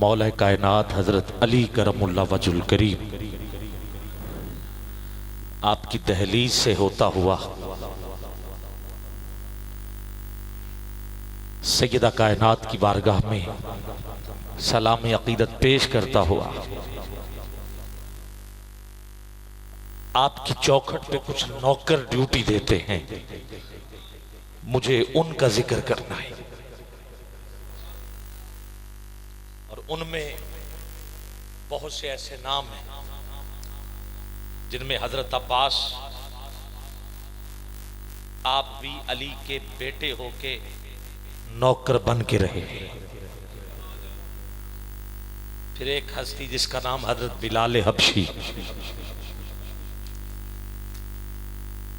مولا کائنات حضرت علی کرم اللہ وجہ الکریم آپ کی دہلیز سے ہوتا ہوا سیدہ کائنات کی بارگاہ میں سلام عقیدت پیش کرتا ہوا آپ کی چوکھٹ پہ کچھ نوکر ڈیوٹی دیتے ہیں، مجھے ان کا ذکر کرنا ہے، اور ان میں بہت سے ایسے نام ہیں جن میں حضرت عباس آپ بھی علی کے بیٹے ہو کے نوکر بن کے رہے، پھر ایک ہستی جس کا نام حضرت بلال حبشی،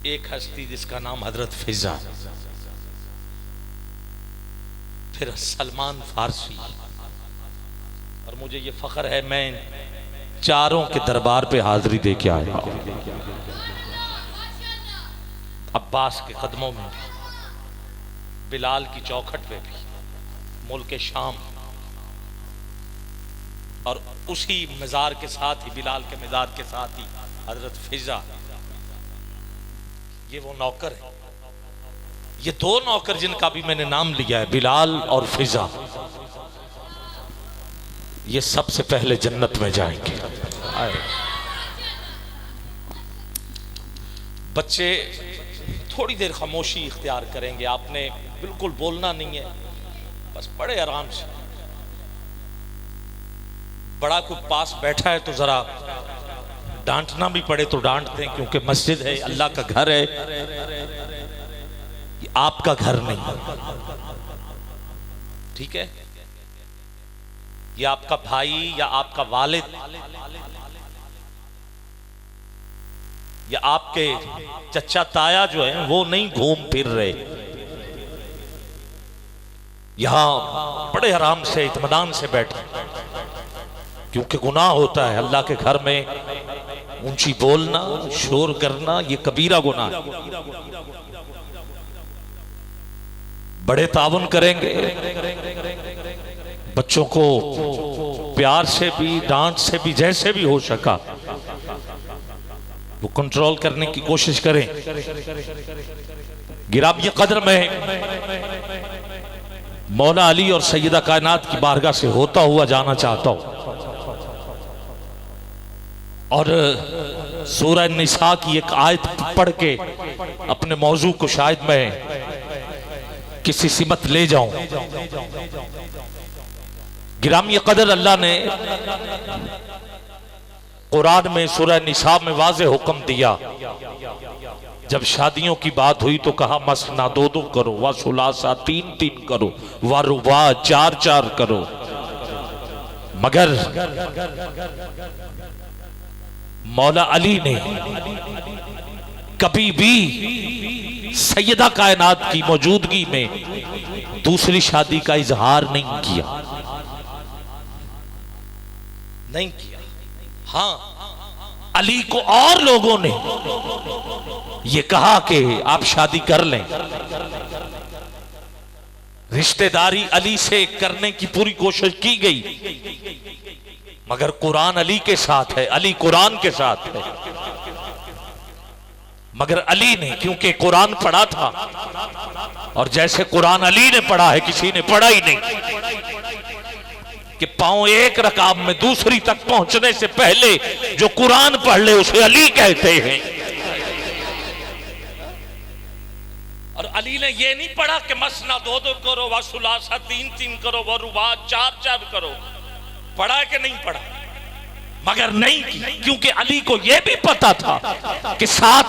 ایک ہستی جس کا نام حضرت فضا، پھر سلمان فارسی، اور مجھے یہ فخر ہے میں چاروں کے دربار پہ حاضری دے کے آیا ہوں، عباس کے قدموں میں بھی، بلال کی چوکھٹ پہ بھی، ملک شام، اور اسی مزار کے ساتھ ہی بلال کے مزار کے ساتھ ہی حضرت فضا، یہ وہ نوکر ہے، یہ دو نوکر جن کا بھی میں نے نام لیا ہے، بلال اور فضا، یہ سب سے پہلے جنت میں جائیں گے۔ بچے تھوڑی دیر خاموشی اختیار کریں گے، آپ نے بالکل بولنا نہیں ہے، بس بڑے آرام سے، بڑا کوئی پاس بیٹھا ہے تو ذرا ڈانٹنا بھی پڑے تو ڈانٹ دیں، کیونکہ مسجد ہے، اللہ کا گھر ہے، یہ آپ کا گھر نہیں، ٹھیک ہے؟ یہ آپ کا بھائی یا آپ کا والد یا آپ کے چچا تایا جو ہیں وہ نہیں گھوم پھر رہے، یہاں بڑے آرام سے اطمینان سے بیٹھے، کیونکہ گناہ ہوتا ہے اللہ کے گھر میں اونچی بولنا، شور کرنا، یہ کبیرہ گناہ ہے۔ بڑے تعاون کریں گے، بچوں کو پیار سے بھی ڈانٹ سے بھی جیسے بھی ہو سکا وہ کنٹرول کرنے کی کوشش کریں۔ گرامی قدر میں مولا علی اور سیدہ کائنات کی بارگاہ سے ہوتا ہوا جانا چاہتا ہوں، اور سورہ نساء کی ایک آیت پڑھ کے اپنے موضوع کو شاید میں کسی سمت لے جاؤں۔ گرامی قدر اللہ نے قرآن میں سورہ نساء میں واضح حکم دیا، جب شادیوں کی بات ہوئی تو کہا مثنا دو دو کرو، وثلاثا تین تین کرو، ورباع چار چار کرو، مگر مولا علی نے کبھی بھی سیدہ کائنات کی موجودگی میں دوسری شادی کا اظہار نہیں کیا، نہیں کیا۔ ہاں علی کو اور لوگوں نے یہ کہا کہ آپ شادی کر لیں، رشتہ داری علی سے کرنے کی پوری کوشش کی گئی، مگر قرآن علی کے ساتھ ہے، علی قرآن کے ساتھ ہے، مگر علی نے کیونکہ قرآن پڑھا تھا، اور جیسے قرآن علی نے پڑھا ہے کسی نے پڑھا ہی نہیں، کہ پاؤں ایک رکعت میں دوسری تک پہنچنے سے پہلے جو قرآن پڑھ لے اسے علی کہتے ہیں۔ اور علی نے یہ نہیں پڑھا کہ مثنا دو دو کرو، وثلاثا تین تین کرو، ورباع چار چار کرو، پڑھا کہ نہیں پڑھا؟ مگر نہیں کی، کیونکہ علی کو یہ بھی پتا تھا کہ ساتھ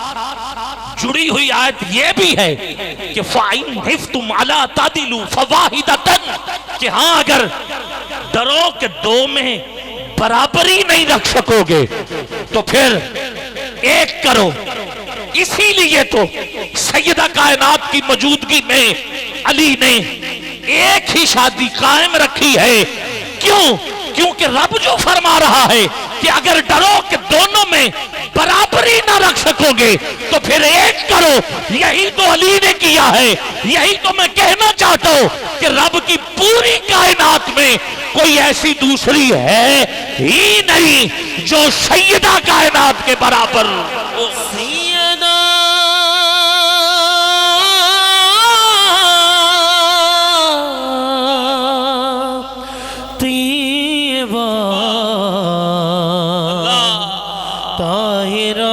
جڑی ہوئی آیت یہ بھی ہے کہ فَإِنْ خِفْتُمْ عَلَىٰ تَعْدِلُوا فَوَاحِدَةً، کہ ہاں اگر ڈرو کہ دو میں برابری نہیں رکھ سکو گے تو پھر ایک کرو۔ اسی لیے تو سیدہ کائنات کی موجودگی میں علی نے ایک ہی شادی قائم رکھی ہے۔ کیوں؟ کیونکہ رب جو فرما رہا ہے کہ اگر ڈرو کہ دونوں میں برابری نہ رکھ سکو گے تو پھر ایک کرو. یہی تو علی نے کیا ہے. یہی تو میں کہنا چاہتا ہوں کہ رب کی پوری کائنات میں کوئی ایسی دوسری ہے ہی نہیں جو سیدہ کائنات کے برابر. سیدہ طیبہ طاہرہ.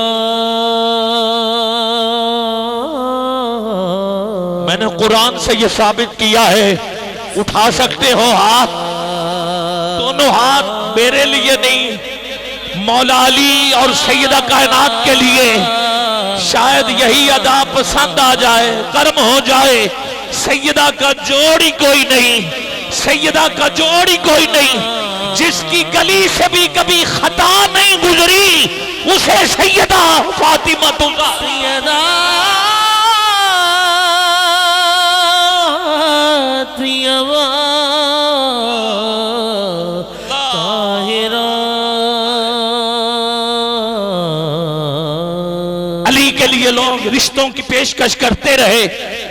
میں نے قرآن سے یہ ثابت کیا ہے. اٹھا سکتے ہو ہاتھ, دونوں ہاتھ میرے لیے نہیں, مولا علی اور سیدہ کائنات کے لیے. شاید یہی ادا پسند آ جائے, کرم ہو جائے. سیدہ کا جوڑی کوئی نہیں, سیدہ کا جوڑی کوئی نہیں. جس کی گلی سے بھی کبھی خطا نہیں گزری اسے سیدہ فاطمہ تلا. سیدہ طیبہ طاہرہ. علی کے لیے لوگ رشتوں کی پیشکش کرتے رہے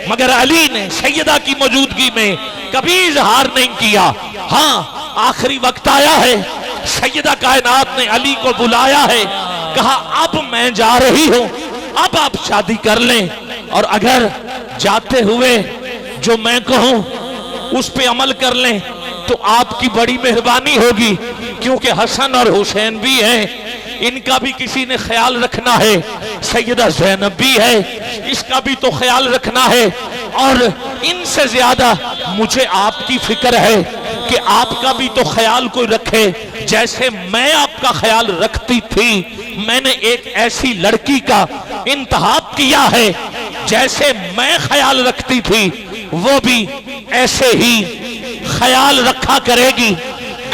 مگر علی نے سیدہ کی موجودگی میں کبھی اظہار نہیں کیا. ہاں آخری وقت آیا ہے, سیدہ کائنات نے علی کو بلایا ہے, کہا اب میں جا رہی ہوں, اب آپ شادی کر لیں, اور اگر جاتے ہوئے جو میں کہوں اس پہ عمل کر لیں تو آپ کی بڑی مہربانی ہوگی, کیونکہ حسن اور حسین بھی ہیں, ان کا بھی کسی نے خیال رکھنا ہے. سیدہ زینب بھی ہے, اس کا بھی تو خیال رکھنا ہے. اور ان سے زیادہ مجھے آپ کی فکر ہے کہ آپ کا بھی تو خیال کوئی رکھے. جیسے میں آپ کا خیال رکھتی تھی, میں نے ایک ایسی لڑکی کا انتخاب کیا ہے جیسے میں خیال رکھتی تھی وہ بھی ایسے ہی خیال رکھا کرے گی.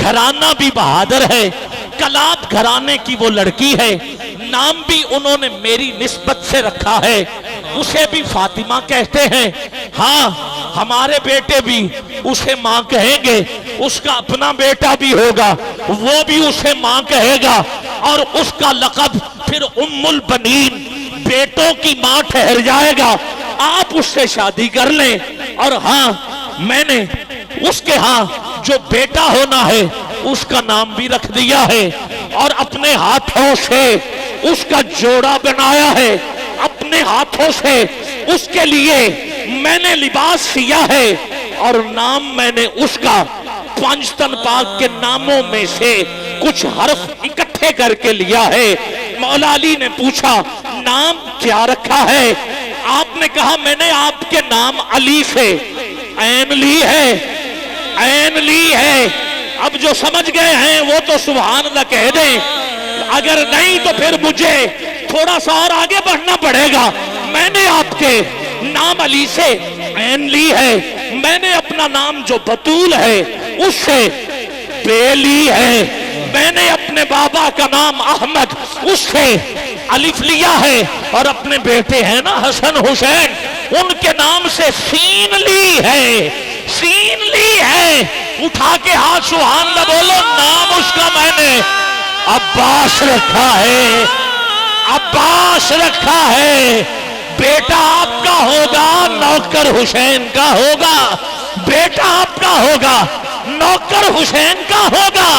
گھرانہ بھی بہادر ہے, کلاب گھرانے کی وہ لڑکی ہے, نام بھی انہوں نے میری نسبت سے رکھا ہے, اسے بھی فاطمہ کہتے ہیں. ہاں ہمارے بیٹے بھی اسے ماں کہیں گے, اس کا اپنا بیٹا بھی ہوگا وہ بھی اسے ماں کہے گا, اور اس کا لقب پھر ام البنین, بیٹوں کی ماں ٹھہر جائے گا. آپ اس سے شادی کر لیں. اور ہاں میں نے اس کے ہاں جو بیٹا ہونا ہے اس کا نام بھی رکھ دیا ہے, اور اپنے ہاتھوں سے اس کا جوڑا بنایا ہے, اپنے ہاتھوں سے اس کے لیے میں نے لباس سیا ہے, اور نام میں نے اس کا پانچتن پاک کے ناموں میں سے کچھ حرف اکٹھے کر کے لیا ہے. مولا علی نے پوچھا نام کیا رکھا ہے؟ آپ نے کہا میں نے آپ کے نام علی سے عین لی ہے, عین لی ہے. اب جو سمجھ گئے ہیں وہ تو سبحان اللہ کہہ دیں, اگر نہیں تو پھر مجھے تھوڑا سا اور آگے بڑھنا پڑے گا. میں نے آپ کے نام علی سے عین لی ہے, میں نے اپنا نام جو بطول ہے اس سے بے لی ہے, میں نے اپنے بابا کا نام احمد اس سے الف لیا ہے, اور اپنے بیٹے ہیں نا حسن حسین ان کے نام سے سین لی ہے, سین لی ہے. اٹھا کے ہاتھ سبحان اللہ بولو. نام اس کا میں نے عباس رکھا ہے, عباس رکھا ہے. بیٹا آپ کا ہوگا, نوکر حسین کا ہوگا. بیٹا آپ کا ہوگا, نوکر حسین کا ہوگا.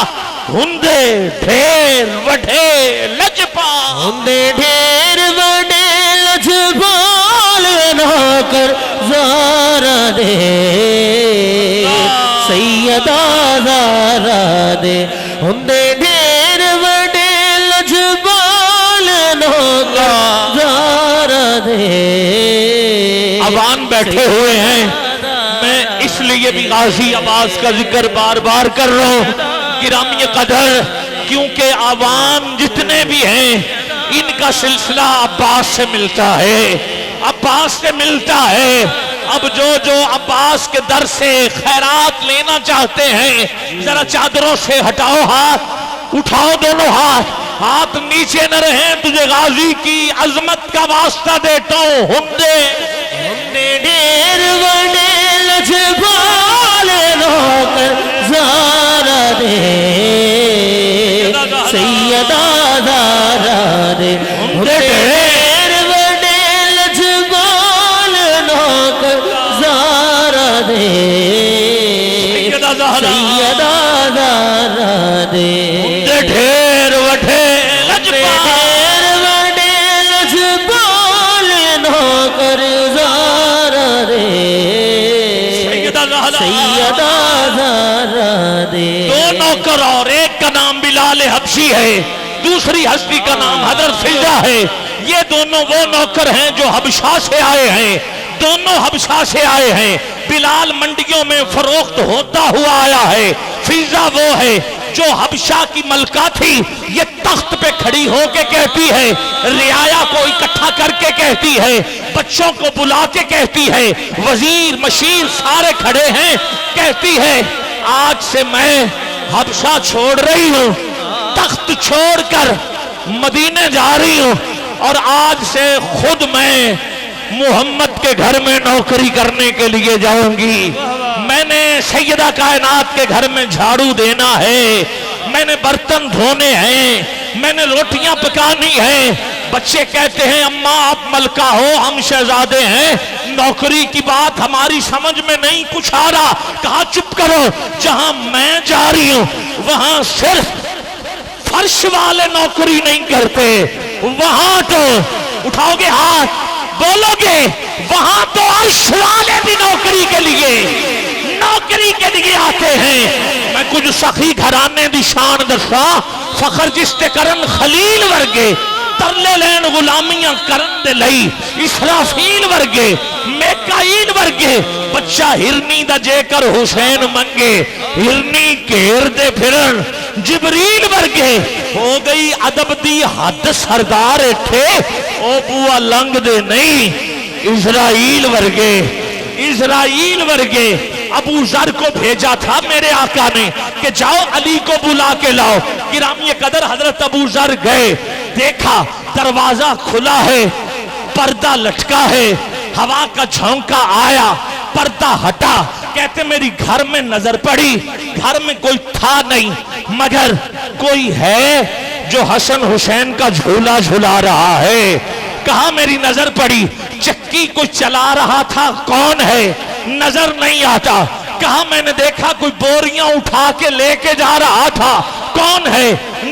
ہندے ڈھیر وڈھے لجپا, ہندے ڈھیر وڈے لجپال نوکر زارا دے, سیدہ زارا دے. ہندے ڈھیر وڈے لجپال نوکر زارا دے. عوان بیٹھے ہوئے ہیں, میں اس لیے بھی غازی عباس کا ذکر بار بار کر رہا ہوں گرامی قدر, کیونکہ عوام جتنے بھی ہیں ان کا سلسلہ عباس سے ملتا ہے, عباس سے ملتا ہے. اب جو عباس کے در سے خیرات لینا چاہتے ہیں ذرا چادروں سے ہٹاؤ ہاتھ, اٹھاؤ دونوں ہاتھ, ہاتھ نیچے نہ رہیں. تجھے غازی کی عظمت کا واسطہ دیتا ہوں. ہندے ڈھیر وڈے لجپال نوکر زارا دے, سیدہ زارا دے. نوکر اور ایک کا نام بلال حبشی ہے، دوسری ہستی کا نام حضرت فضا ہے. یہ دونوں وہ نوکر ہیں جو حبشہ سے آئے ہیں، دونوں حبشہ سے آئے ہیں. بلال منڈیوں میں فروخت ہوتا ہوا آیا ہے. فضا وہ ہے جو حبشہ کی ملکہ تھی، یہ تخت پہ کھڑی ہو کے کہتی ہے، رعایا کو اکٹھا کر کے کہتی ہے، بچوں کو بلا کے کہتی ہے، وزیر مشیر سارے کھڑے ہیں، کہتی ہے آج سے میں حبشہ چھوڑ رہی ہوں، تخت چھوڑ کر مدینے جا رہی ہوں، اور آج سے خود میں محمد کے گھر میں نوکری کرنے کے لیے جاؤں گی. میں نے سیدہ کائنات کے گھر میں جھاڑو دینا ہے، میں نے برتن دھونے ہیں، میں نے روٹیاں پکانی ہیں. بچے کہتے ہیں اماں آپ ملکہ ہو، ہم شہزادے ہیں، نوکری کی بات ہماری سمجھ میں نہیں کچھ آ رہا. کہا چپ کرو، جہاں میں جا رہی ہوں وہاں صرف فرش والے نوکری نہیں کرتے، وہاں تو اٹھاؤ گے ہاتھ بولو گے وہاں تو عرش والے بھی نوکری کے لیے آتے ہیں. میں کچھ سخی گھرانے دی شان دسا، فخر جس تے کرن خلیل ورگے، ترلے لین غلامیاں کرن دے لئی اسرافیل ورگے، میکائیل ورگے. بچہ ہرنی دا جے کر حسین منگے، ہرنی گھیر دے پھرن جبریل ورگے. ہو گئی ادب دی حد سردار اٹھے، او بوا لنگ دے نہیں اسرائیل ورگے. ابو ذر کو بھیجا تھا میرے آقا نے کہ جاؤ علی کو بلا کے لاؤ. گرامی قدر حضرت ابو ذر گئے، دیکھا دروازہ کھلا ہے، پردہ لٹکا ہے، ہوا کا جھونکا آیا، پردہ ہٹا. کہتے میری گھر میں نظر پڑی، گھر میں کوئی تھا نہیں، مگر کوئی ہے جو حسن حسین کا جھولا جھلا رہا ہے. کہا میری نظر پڑی، چکی کوئی چلا رہا تھا، کون ہے نظر نہیں آتا. کہا میں نے دیکھا کوئی بوریاں اٹھا کے لے کے جا رہا تھا، کون ہے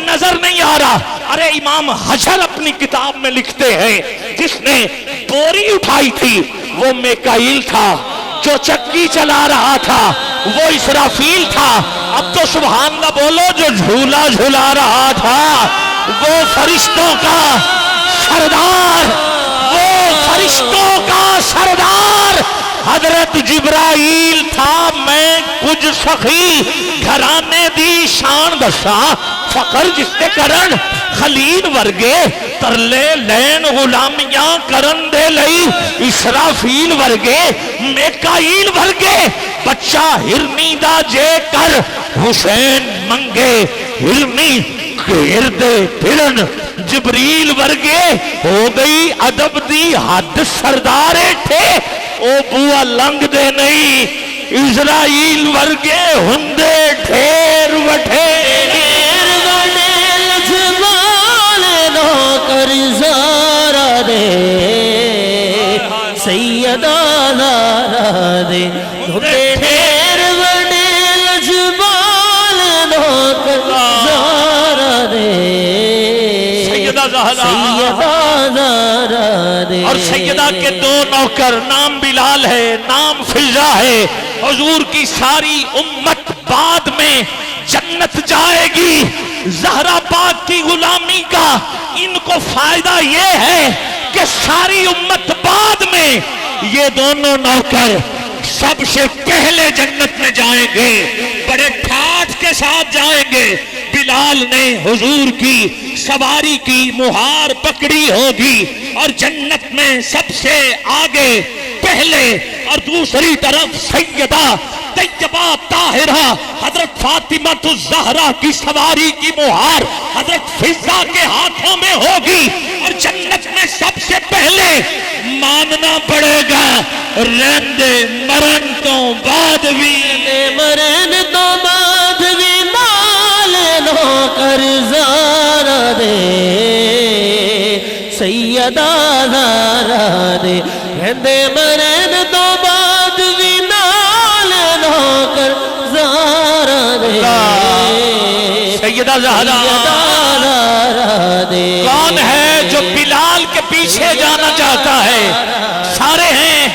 نظر نہیں آ رہا. ارے امام حجر اپنی کتاب میں لکھتے ہیں جس نے بوری اٹھائی تھی وہ میکائیل تھا، جو چکی چلا رہا تھا وہ اسرافیل تھا. اب تو سبحان اللہ بولو، جو جھولا جھلا رہا تھا وہ فرشتوں کا سردار حضرت جبرائیل تھا. میں کچھ سخی گھرانے دی شان دسا، فخر جس تے کرن خلیل ورگے، ترلے لین غلامیاں کرن دے لئی اسرافیل ورگے، میکائیل ورگے. بچہ ہرنی دا جے کر حسین منگے، ہرنی گھیر دے پھرن جبریل ورگے. ہو گئی ادب دی حد سردار اٹھے، او بوا لنگ دے نہیں اسرائیل ورگے ہندے ڈھیر وٹھے. نوکر زارا دے سیدہ زارا دے، ڈھیر بڑے لجبال نوکر زارا دے سیدہ زہرا دے. اور سیدہ کے دو نوکر، نام بلال ہے، نام فضا ہے. حضور کی ساری امت بعد میں جنت جائے گی. زہرا پاک کی غلامی کا ان کو فائدہ یہ ہے کہ ساری امت بعد میں یہ دونوں نوکر سب سے پہلے جنت میں جائیں گے، بڑے ٹھاٹ کے ساتھ جائیں گے. بلال نے حضور کی سواری کی مہار پکڑی ہوگی اور جنت میں سب سے آگے پہلے، اور دوسری طرف سیدہ طیبہ طاہرہ حضرت فاطمہ الزہرا کی سواری کی مہار حضرت فضا کے ہاتھوں میں ہوگی. اور جنت میں سب سے پہلے ماننا پڑے گا رہندے مرن تو بعد بھی، مرن تو بعد بھی نال نوکر زارا دے سیدہ زارا دے. رہندے مرن تو بعد بھی نال نوکر زارا دے سیدہ زہرا. کون ہے جو بلال کے پیچھے جانا چاہتا ہے؟ سارے ہیں.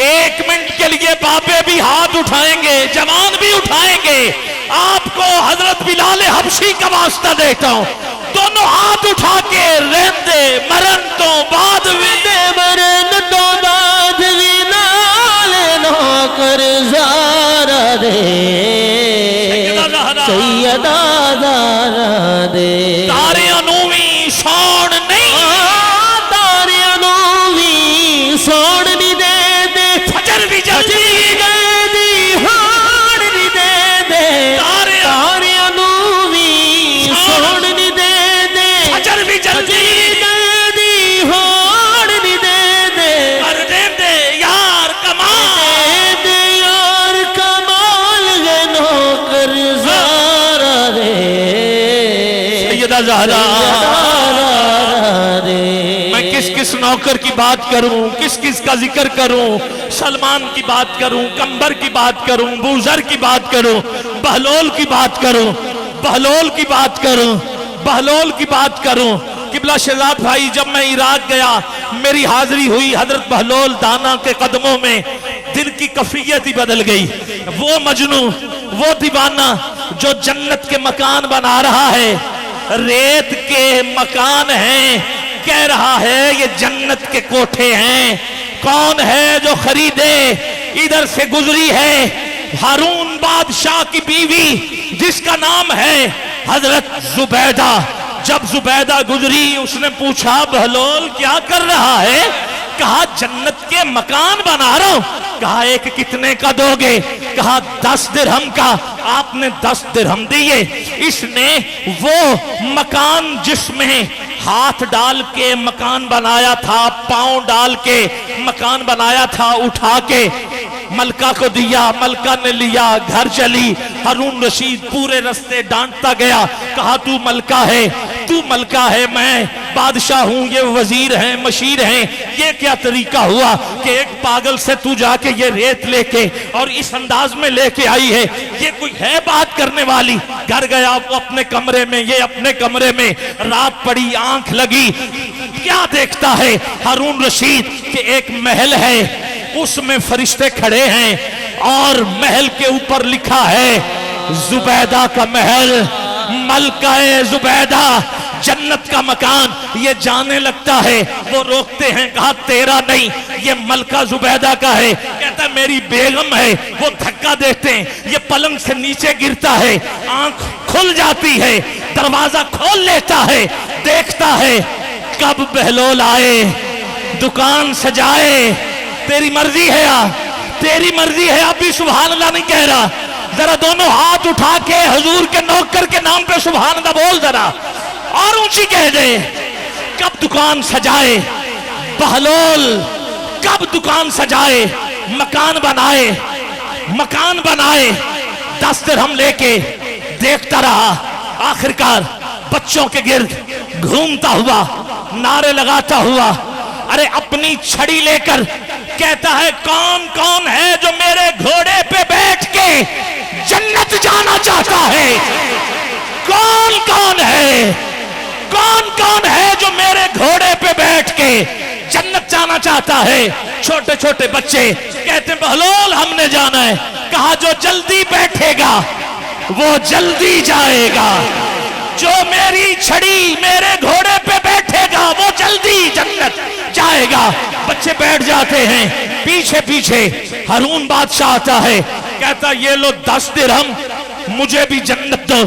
ایک منٹ کے لیے بابے بھی ہاتھ اٹھائیں گے، جوان بھی اٹھائیں گے. آپ کو حضرت بلال حبشی کا واسطہ دیتا ہوں، دونوں ہاتھ اٹھا کے رہندے مرن تو بعد رہندے مرن تو بعد بھی نال نہ کر زارا دے سیدہ زہرا دے تارے انوی سون نہیں، تارے انوی سون نہیں دے دے فجر بھی جلدی گئے دی ہار نہیں دے دے تارے انوی سون نہیں دے دے فجر بھی جلدی گئے دی ہار نہیں دے دے کر دے دے یار کمال دے یار کمال ہے نوکر زارا دے سیدہ زہرا۔ دے میں کس نوکر کی بات کروں، کس کا ذکر کروں، سلمان کی بات کروں، کمبر کی بات کروں، بوذر کی بات کروں، بہلول کی بات کروں، بہلول کی بات کروں، بہلول کی بات کروں۔ قبلہ شہزاد بھائی جب میں عراق گیا میری حاضری ہوئی حضرت بہلول دانا کے قدموں میں، دل کی کیفیت ہی بدل گئی۔ وہ مجنون، وہ دیوانہ جو جنت کے مکان بنا رہا ہے، ریت کے مکان ہیں، کہہ رہا ہے یہ جنت کے کوٹھے ہیں۔ کون ہے جو خریدے؟ ادھر سے گزری ہے ہارون بادشاہ کی بیوی جس کا نام ہے حضرت زبیدہ۔ جب زبیدہ گزری اس نے پوچھا بہلول کیا کر رہا ہے؟ کہا جنت کے مکان بنا رہا ہوں۔ کہا ایک کتنے کا دو گے؟ کہا 10 درہم کا۔ آپ نے 10 درہم دیے۔ اس نے وہ مکان جس میں ہاتھ ڈال کے مکان بنایا تھا، پاؤں ڈال کے مکان بنایا تھا، اٹھا کے ملکہ کو دیا، ملکہ نے لیا، گھر چلی۔ ہارون رشید پورے رستے ڈانٹتا گیا، کہا تو ملکہ ہے، تو ملکہ ہے، میں بادشاہ ہوں، یہ وزیر ہیں، مشیر ہیں، یہ کیا طریقہ ہوا کہ ایک پاگل سے تو جا کے یہ ریت لے کے اور اس انداز میں لے کے آئی ہے، یہ کوئی ہے بات کرنے والی؟ گھر گیا وہ اپنے کمرے میں، یہ اپنے کمرے میں، رات پڑی، آنکھ لگی، کیا دیکھتا ہے ہارون رشید کہ ایک محل ہے، اس میں فرشتے کھڑے ہیں اور محل کے اوپر لکھا ہے زبیدہ کا محل، ملکہ زبیدہ، جنت کا مکان۔ یہ جانے لگتا ہے، وہ روکتے ہیں، کہا تیرا نہیں، یہ ملکہ زبیدہ کا ہے۔ کہتا ہے میری بیگم ہے۔ وہ دھکا دیتے ہیں، یہ پلنگ سے نیچے گرتا ہے، آنکھ کھل جاتی ہے، دروازہ کھول لیتا ہے، دیکھتا ہے کب بہلول آئے، دکان سجائے، تیری مرضی ہے، تیری مرضی ہے۔ اب بھی سبحان اللہ نہیں کہہ رہا، ذرا دونوں ہاتھ اٹھا کے حضور کے نوکر کے نام پہ سبحان اللہ بول، ذرا اور اونچی کہہ دے۔ کب دکان سجائے بہلول، کب دکان سجائے، مکان بنائے، مکان بنائے، 10 درہم لے کے دیکھتا رہا۔ آخرکار بچوں کے گرد گھومتا ہوا، نعرے لگاتا ہوا، ارے اپنی چھڑی لے کر کہتا ہے کون کون ہے جو میرے گھوڑے پہ بیٹھ کے جنت جانا چاہتا ہے؟ کون کون ہے؟ کون کون ہے جو میرے گھوڑے پہ بیٹھ کے جنت جانا چاہتا ہے؟ چھوٹے چھوٹے بچے کہتے ہیں بہلول ہم نے جانا ہے۔ کہا جو جلدی بیٹھے گا وہ جلدی جائے گا، جو میری چھڑی میرے گھوڑے پہ بیٹھے گا وہ جلدی جنت جائے گا۔ بچے بیٹھ جاتے ہیں، پیچھے پیچھے ہارون بادشاہ آتا ہے، کہتا یہ لو 10 درہم مجھے بھی جنت دو،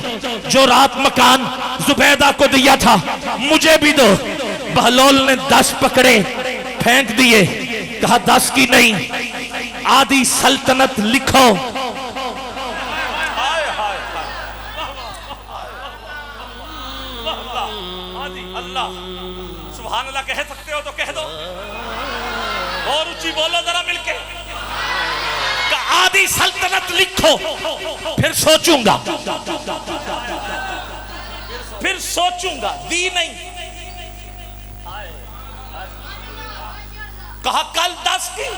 جو رات مکان زبیدہ کو دیا تھا مجھے بھی دو۔ بہلول نے 10 پکڑے پھینک دیے، کہا 10 کی نہیں، آدھی سلطنت لکھو۔ اللہ سبحان اللہ کہہ سکتے ہو تو کہہ دو، اور اونچی بولو ذرا مل کے، کہ آدھی سلطنت لکھو، پھر سوچوں گا، پھر سوچوں گا، دی نہیں۔ کہا کل 10 کی،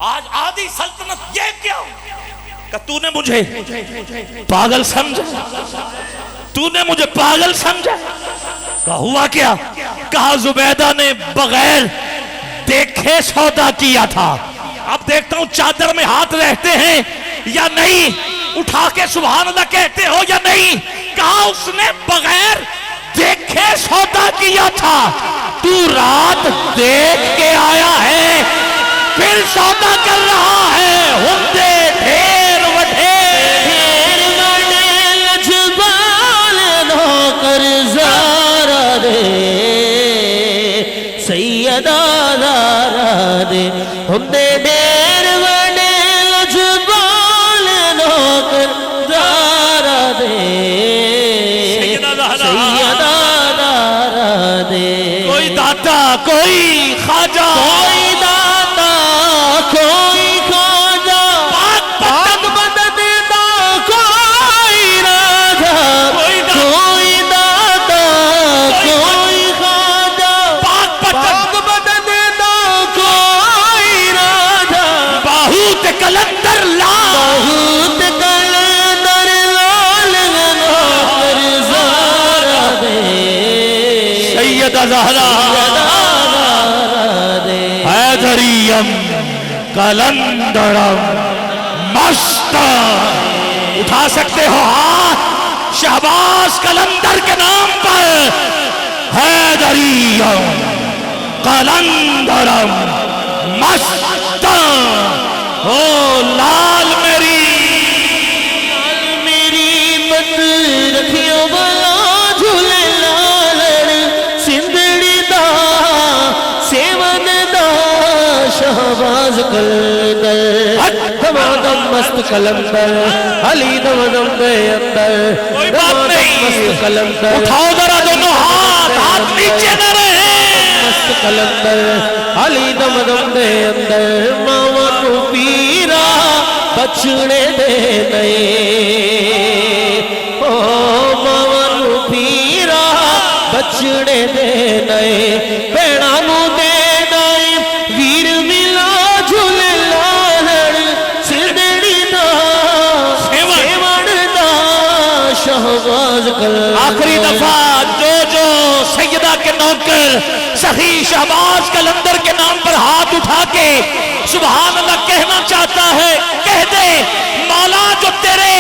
آج آدھی سلطنت، یہ کیا؟ کہ تو نے مجھے پاگل سمجھا، تو نے مجھے پاگل سمجھا؟ کہا ہوا کیا؟ کہا زبیدہ نے بغیر دیکھے سودا کیا تھا، اب دیکھتا ہوں چادر میں ہاتھ رہتے ہیں یا نہیں۔ اٹھا کے سبحان اللہ کہتے ہو یا نہیں؟ کہا اس نے بغیر دیکھے سودا کیا تھا، تو رات دیکھ کے آیا ہے پھر سودا کر رہا ہے۔ ہندے ڈھیر وڈھیر لجبال نوکر زارا دے، سیدہ زارا دے، ہندے ڈھیر وڈے لجبال نوکر زارا دے، سیدہ زارا دے۔ کوئی داتا کوئی خواجہ کوئی داتا کوئی خواجہ، پاک مدد دا کوئی راجہ، کوئی داتا کوئی خواجہ، پاک مدد دا کوئی راجہ، باہوت کلندر لال بہت کلندر لال نوکر زارا دے، سیدہ زہرا حیدریم کلندرم مست۔ اٹھا سکتے ہو ہاتھ شہباز کلندر کے نام پر، حیدریم کلندرم مست۔ او لال میری مت رکھیو بلا جھولے لالڑ، Sindhri the seven the Shahbaz Qalandar, دمادم مست کلندر، علی دمادم دے اندر، کوئی بات دمادم نہیں، مست کلندر، اٹھاؤ ذرا دونوں ہاتھ نیچے نہ رہے۔ مست کلندر، علی دمادم دے اندر، ماما نو پیرا بچڑے دے نئے، او ماما نو پیرا بچڑے دے نئے، پیڑا نو دے نئے، ویر ملا جھولے لالڑ، سندڑی دا سیوڑ دا شہباز کلندر۔ آخری دفعہ جو سیدہ کے نوکر سخی شہباز کلندر کے نام پر ہاتھ اٹھا کے سبحان اللہ کہنا چاہتا ہے، کہہ دے مولا جو تیرے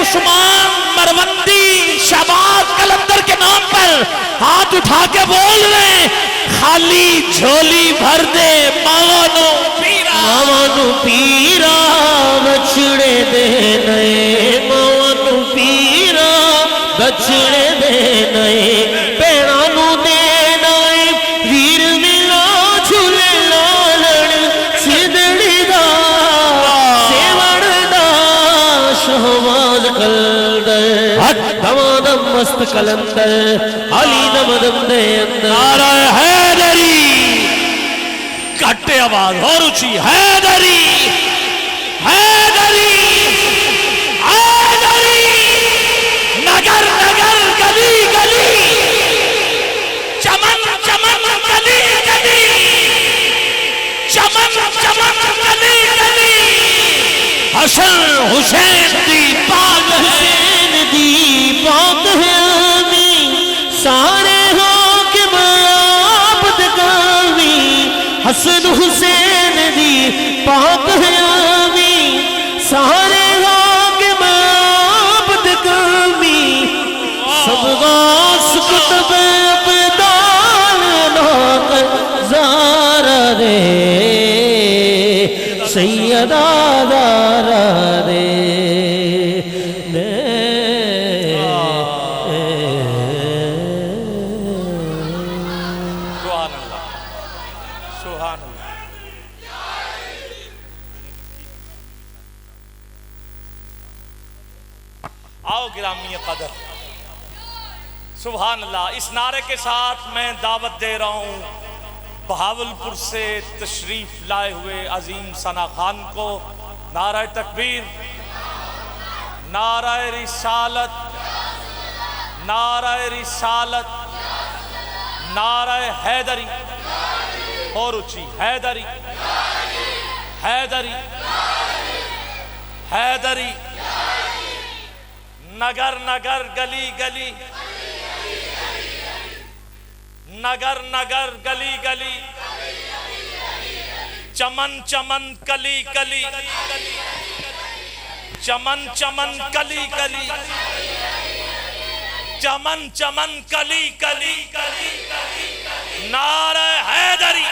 عثمان مروندی شہباز کلندر کے نام پر ہاتھ اٹھا کے بول رہے، خالی جھولی بھر دے ماما نو پیرا بچڑے دے نئے، ماما نو پیرا بچڑے دے نئے، پیڑا نو دے نئے، ویر ملا جھولے لالڑ، سندڑی دا سیوڑ دا شہباز کلندر، دمادم مست کلندر، علی دمادم دے اندر، نعرہ حیدری، کٹے آواز اور اونچی، حیدری حیدری حیدری، نگر نگر گلی گلی، چمن چمن گلی گلی، چمن چمن گلی گلی، حسن حسین دی پاک حسین دی پاک ہے آمی، سارے حاکم عابد گامی، حسن حسین دی پاک ہے آمی، سارے حاکم عابد گامی، سب غاس کتب ابدال نوکر زارا دے، سیدہ زارا دے۔ سبحان اللہ سبحان اللہ۔ آؤ گرامی قدر، سبحان اللہ۔ اس نعرے کے ساتھ میں دعوت دے رہا ہوں بہاولپور سے تشریف لائے ہوئے عظیم ثنا خان کو، نعرہ تکبیر، نعرہ رسالت، نعرہ رسالت، نعرہ حیدری، اور اونچی، حیدری حیدری حیدری، نگر نگر گلی گلی، نگر نگر گلی گلی، چمن چمن کلی کلی، چمن چمن کلی کلی، چمن چمن کلی کلی، نعرہ حیدری.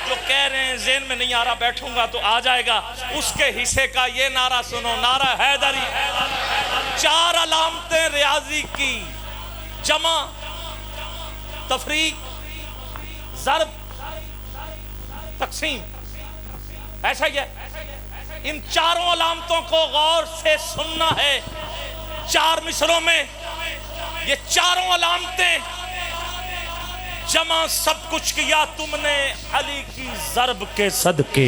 جو کہہ رہے ہیں ذہن میں نہیں آ رہا، بیٹھوں گا تو آ جائے گا. اس کے حصے کا یہ نعرہ سنو، نعرہ حیدری. 4 علامتیں ریاضی کی، جمع، تفریق، ضرب، تقسیم. ایسا ہی ہے. ان 4 علامتوں کو غور سے سننا ہے. 4 مصروں میں یہ 4 علامتیں جمع سب کچھ کیا تم نے علی کی ضرب کے صدقے.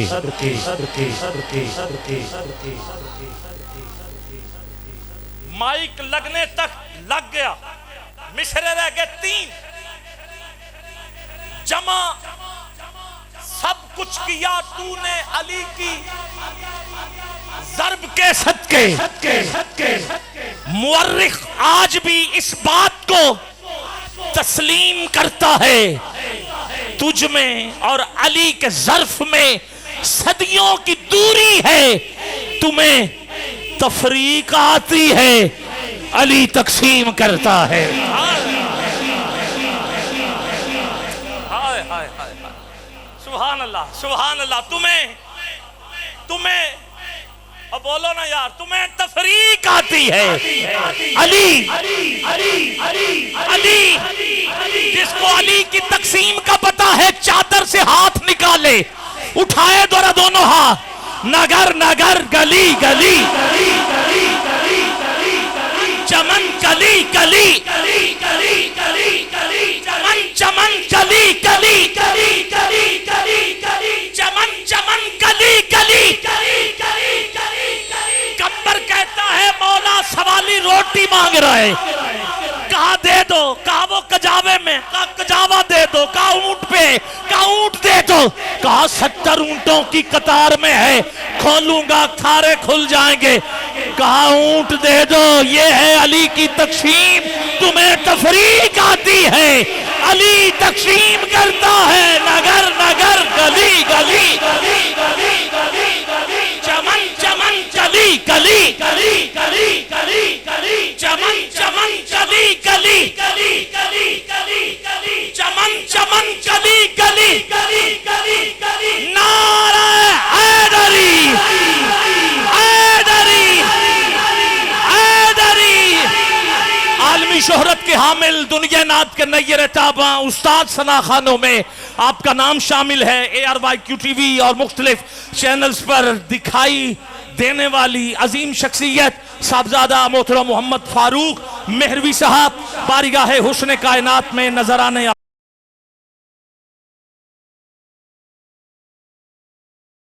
مائک لگنے تک لگ گیا، مصرے رہ گئے 3. جمع سب کچھ کیا تو نے علی کی ضرب کے صدقے. مورخ آج بھی اس بات کو تسلیم کرتا ہے، تجھ میں اور علی کے ظرف میں صدیوں کی دوری ہے، تمہیں تفریق آتی ہے، علی تقسیم کرتا ہے. سبحان اللہ، سبحان اللہ. تمہیں اب بولو نا یار، تمہیں تفریق آتی ہے. علی جس کو علی کی تقسیم کا پتا ہے، چادر سے ہاتھ نکالے، اٹھائے دونوں ہاتھ، نگر نگر، گلی گلی، چمن کلی کلی، چمن چمن کلی کلی، چمن چمن کلی کلی. کمبر کہتا ہے مولا سوالی روٹی مانگ رہا ہے، کہا دے دو، کہا وہ کجاوے میں، کہا کجاوا دے دو، کہا اونٹ پہ، کہا اونٹ دے دو، کہا 70 اونٹوں کی قطار میں ہے، کھولوں گا کھارے کھل جائیں گے، کہا اونٹ دے دو. یہ ہے علی کی تقسیم. تمہیں تفریق آتی ہے، علی تقسیم کرتا ہے، نگر نگر، گلی گلی، چمن چمن کلی کلی، چمن چمن کلی کلی، چمن چمن کلی کلی. نعرہ حیدری، حیدری، حیدری. عالمی شہرت کے حامل، دنیا نعت کے نیر تاباں، استاد ثنا خانوں میں آپ کا نام شامل ہے. ARYQ TV اور مختلف چینلز پر دکھائی دینے والی عظیم شخصیت صاحبزادہ محترم محمد فاروق مہروی صاحب بارگاہ حسن کائنات میں نظر آنے